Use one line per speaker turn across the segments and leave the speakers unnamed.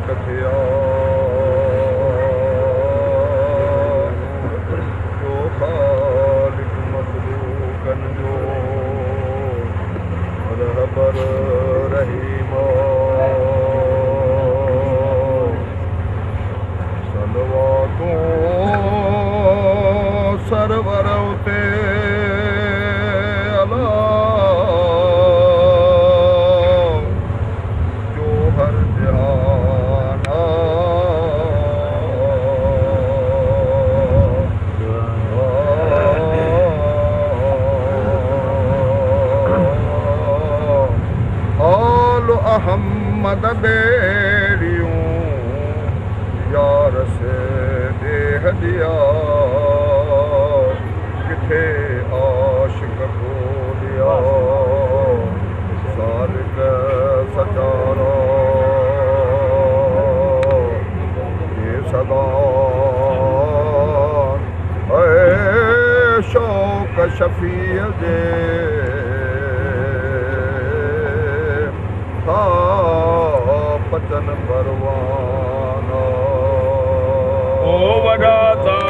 कथिया जो खालिक मखलूकन जो रहबर रहीमा सलवातों सरवर उते अला जो हर जहाना आल अहमद बेड़ियों यार से देह दिया किथे आशिक को दिया सालिक सचारा ये सदा शौक शफी दे पतन परवाना
ओ वॾा ताल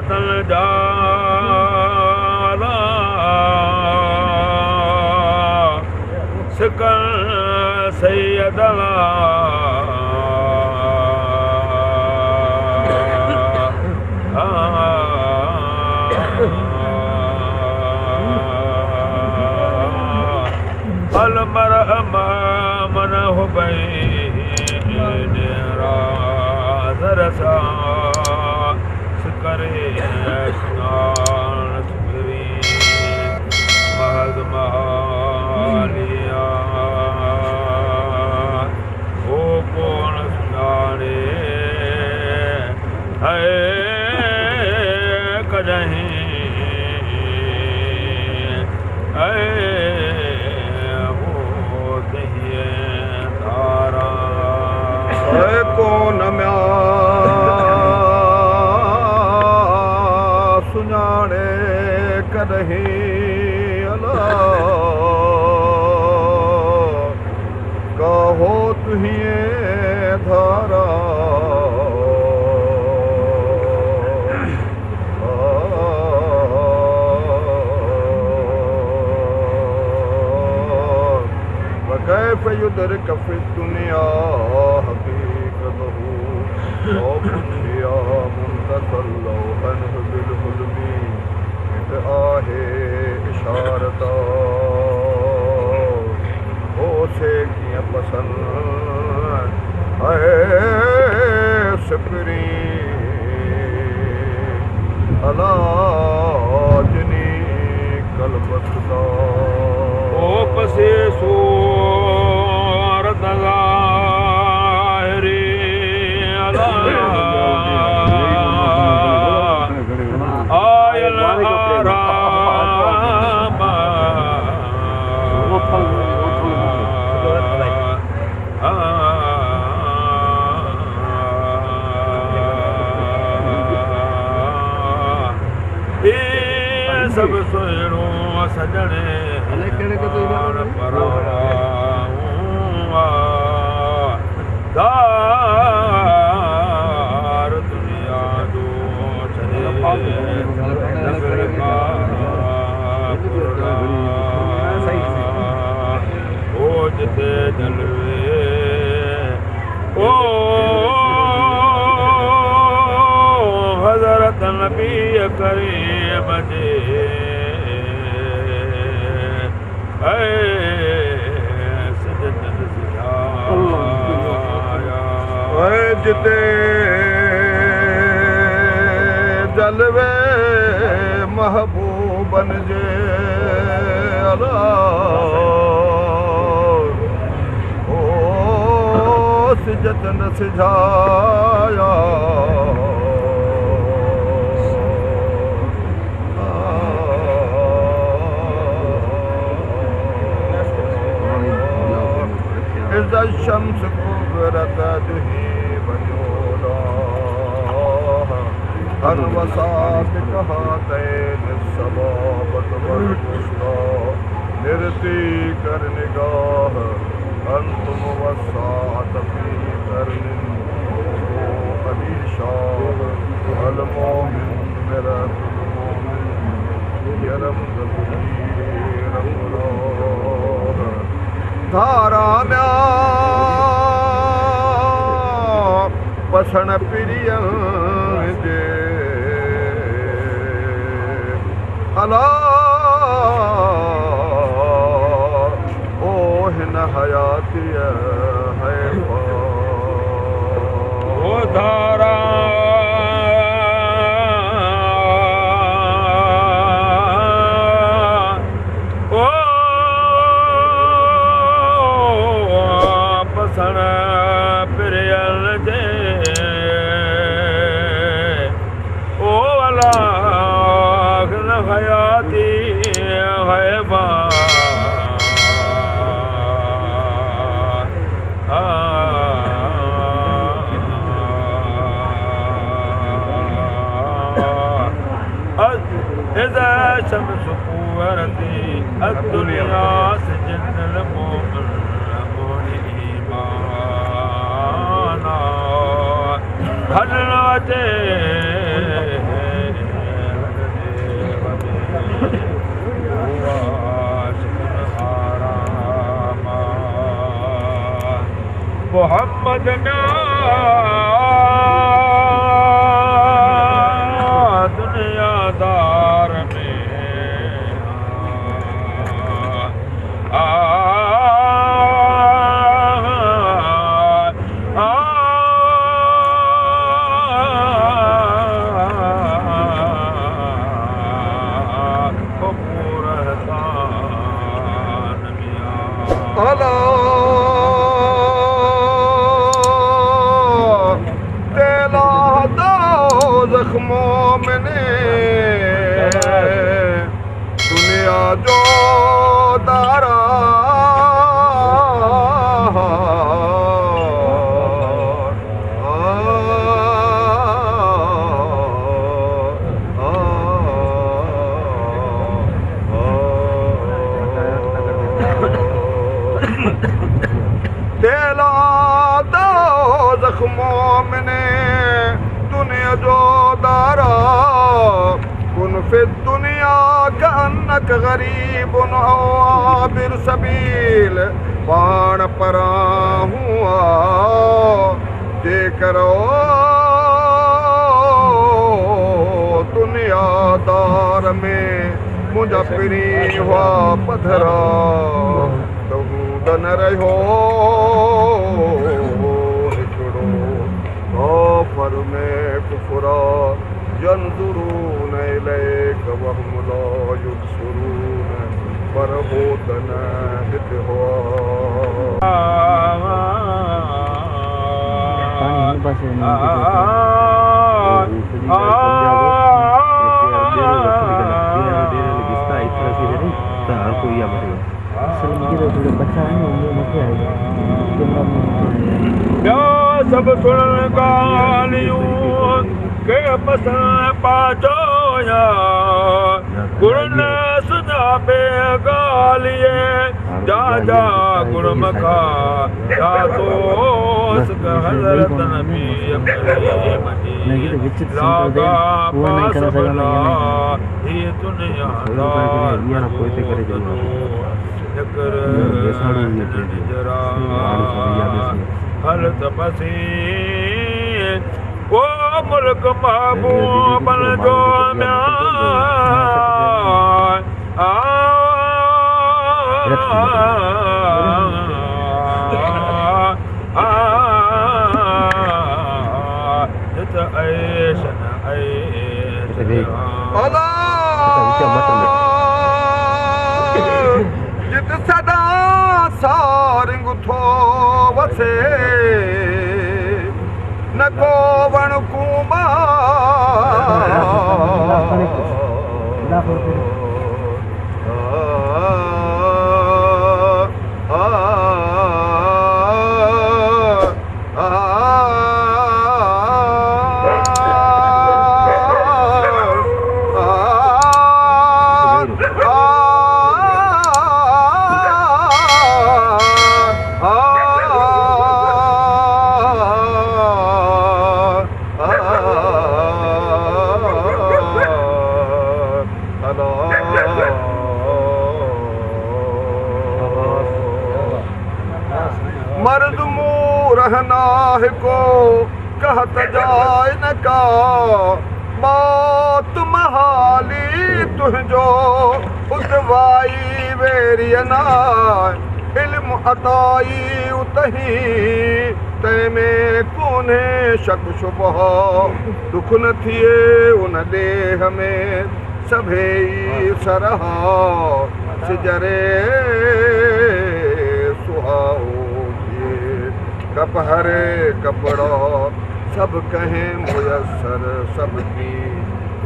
तन जाला सिकन सैयदला अलमरहमा मन हो रसा करे महद मालिया ओ कौन सुनारे है कहीं है
कौन म्या सुञाणे कदहीं अला कहो तुहिए धारा कैफ युदरिक फी दुनिया हकीकतहु औफिया मुंतसल्लौहन बिल हुल्मी इत आहे इशारता हो से कीअं पसंद है सिपरी अला जिनी कलबसदा
ओ पसे सूरत ज़ाहिरी अला आयल आराम सब सुणो सजणे दार दुनिया जो छॾे ओ जिते जलवे ओ हज़रत नबी करीम जे
जिते जलवे महबूबन जे अला ओ सिजत न सिझाया इज़ा शम्स कुबरत दुही बजोला हर वसात कहा तैन सबाबत बरकुस्ता निरती कर निगाह أنتم والساعة في قرن أبي شاه المؤمن مراد المؤمن يرم ذبير مراد धारा म्या पसण प्रिय जे अला ओ हिन हयाती है
ओ धारा إذا شمس قوتي الدنيا سجن المؤمن إيمانا هل ناتي محمد दुनिया दार में
जख्मों मैंने दुनिया जो दारा तेला दो जख्मों मैंने दुनिया जो दारा कुन फि दुनिया कअन्नक गरीब औ आबिर सबील पाण परा हुआ जे करो दुनियादार में मुंहिंजा पिरी हुआ पधरा तहू न रहियो हिकिड़ो काफ़र में कुफरा यंजुरून इलैक वहुम ला युबसिरून पर हो त न हिते हुआ
सब सुन गालियूं के पसंद पाचो या गुरु न सुञापे गालिए जा जा गुरु मखा जा दोस्त हज़रत नबी करीम लागा पास बला ही दुनिया जरा हल तपसी वो मुल्क महबूबन जो
जित सदा सारंग थो वसे न को वण कुमा मर्द मूं रहना हिको कहत जाए न का मौत महाली तुझो उतवाई वेरियना इल्म अताई उतही तंहिंमें कोन्हे शक शुबह दुख न थिए उन देह में सभेई सरहा सिजरे सुहाओ थिए कपहरे कपड़ा सब कहें मुयसर सबकी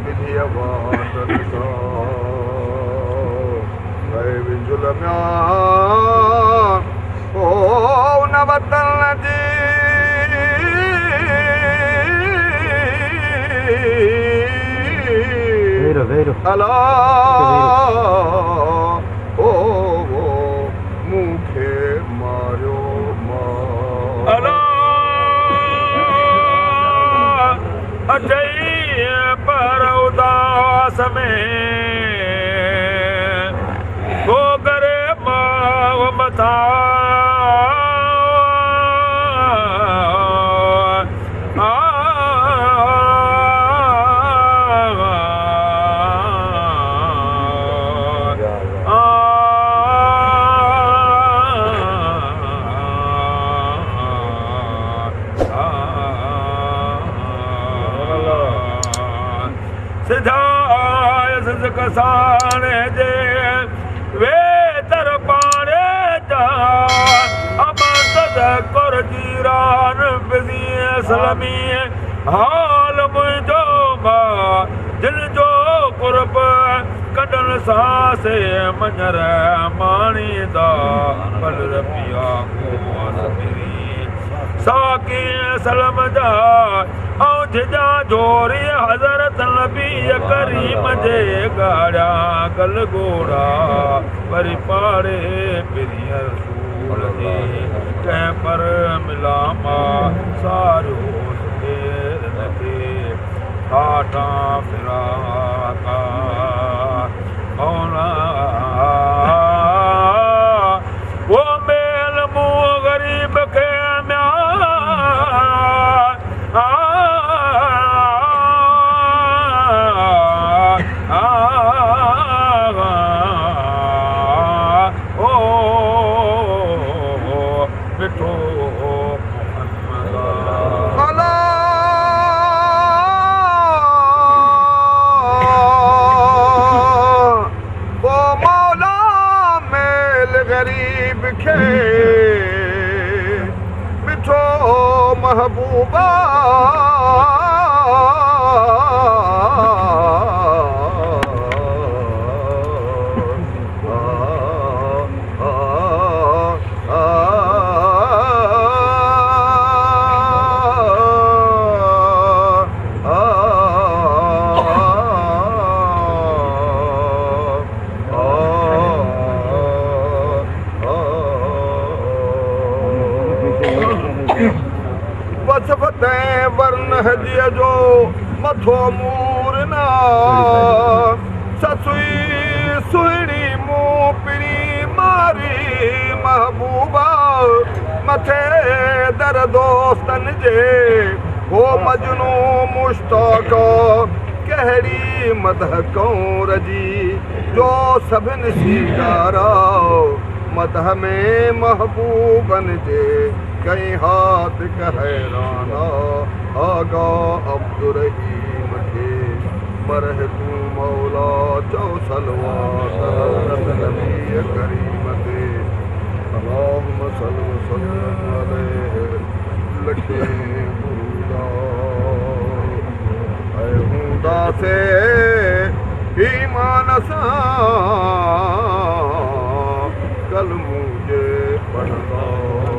विधिय वाटन का जुलम्या ओ न वतन जी अला ओ मूंखे मारियो
अला अचई पर उदास में को करे मां मथा कसाने जे वे तर पाने जा अमद कर जीरान बिजी सलमी हाल मुझो मां दिल जो कुर्ब कदन सांसे मंजर मानी दा पल पिया को सबिरी साकी सलम जा औझा जोरी हज़रत नबी करीम जे गाड़ा गल गोड़ा वरी पाड़े पिरिय रसूल जे कंहिं पर मिला मां सारियो सुबेर नथे ठाठा फिराका मौला वो मेल मुंह गरीब खे
गरीब खे मिठो महबूबा वसफ़ते वर्ण हदिय जो मथो मूरना ससुई सुहिणी मूं पिणी मारी महबूबा मथे दर दोस्तन जे हो मजनू मुश्ताक कहिड़ी मदह कऊं रजी जो सभिनि सीगारा मदह में महबूबन जे कई हाथ कहराना आगा अब्दुर्रहीम खे मरह तू मौला चौ सलवात नबी करीम ते अल्लाहुम्मा सल्लि व सल्लिम अलैहि लखे बुरुदा ऐ हूंदा से ईमान सां कल मुझे पढ़दा